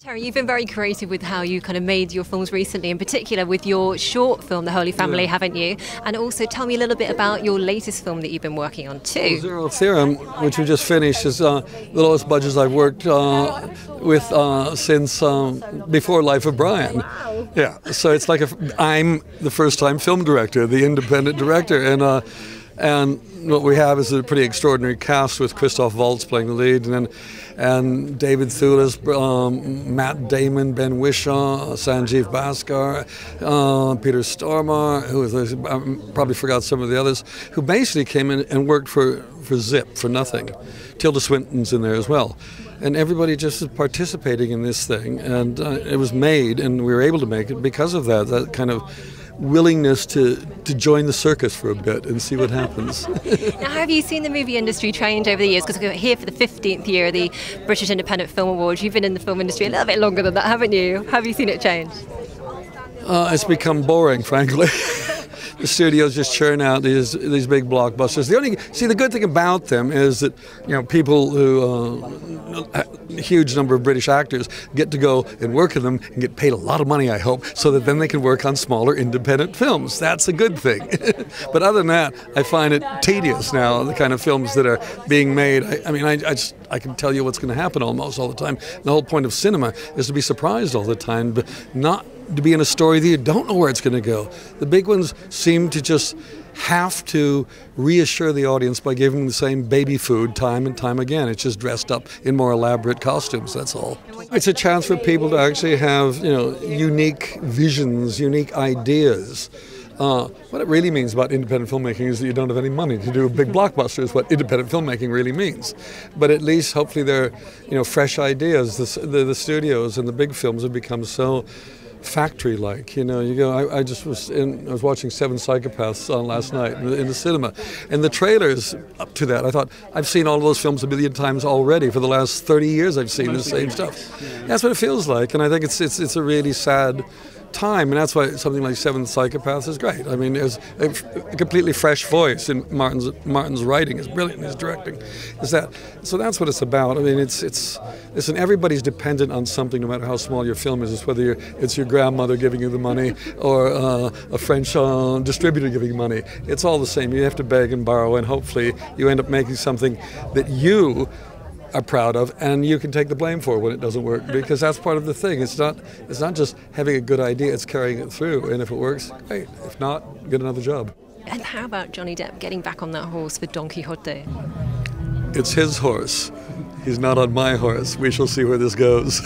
Terry, you've been very creative with how you kind of made your films recently, in particular with your short film, The Holy Family, haven't you? And also tell me a little bit about your latest film that you've been working on too. Zero Theorem, which we just finished, is the lowest budgets I've worked with since before Life of Brian. Wow. Yeah, so it's like I'm the first-time film director, the independent director, and what we have is a pretty extraordinary cast with Christoph Waltz playing the lead, and David Thewlis, Matt Damon, Ben Whishaw, Sanjeev Bhaskar, Peter Stormare, who probably forgot some of the others, who basically came in and worked for Zip for nothing. Tilda Swinton's in there as well. And everybody just is participating in this thing, and it was made, and we were able to make it because of that kind of willingness to join the circus for a bit and see what happens. Now, have you seen the movie industry change over the years? Because we're here for the 15th year of the British Independent Film Awards. You've been in the film industry a little bit longer than that, haven't you? Have you seen it change? It's become boring, frankly. The studios just churn out these big blockbusters. The good thing about them is that people who a huge number of British actors get to go and work in them and get paid a lot of money, I hope, so that then they can work on smaller independent films. That's a good thing. But other than that, I find it tedious now, the kind of films that are being made. I can tell you what's going to happen almost all the time. The whole point of cinema is to be surprised all the time, but not to be in a story that you don't know where it's going to go. The big ones seem to just have to reassure the audience by giving them the same baby food time and time again. It's just dressed up in more elaborate costumes, that's all. It's a chance for people to actually have, unique visions, unique ideas. What it really means about independent filmmaking is that you don't have any money to do a big blockbuster is what independent filmmaking really means. But at least hopefully they're, fresh ideas. The studios and the big films have become so factory-like, I was watching Seven Psychopaths last night in the cinema, and the trailers up to that, I thought, I've seen all those films a million times already. For the last 30 years I've seen the same stuff. That's what it feels like, and I think it's a really sad time, and that's why something like Seven Psychopaths is great. I mean, there's a completely fresh voice in Martin's writing. Is brilliant in his directing. So that's what it's about. I mean, listen, everybody's dependent on something, no matter how small your film is. It's whether it's your grandmother giving you the money or a French distributor giving you money. It's all the same. You have to beg and borrow, and hopefully you end up making something that you are proud of and you can take the blame for when it doesn't work, because that's part of the thing. It's not just having a good idea, it's carrying it through, and if it works, great. If not, get another job. And how about Johnny Depp getting back on that horse for Don Quixote? It's his horse. He's not on my horse. We shall see where this goes.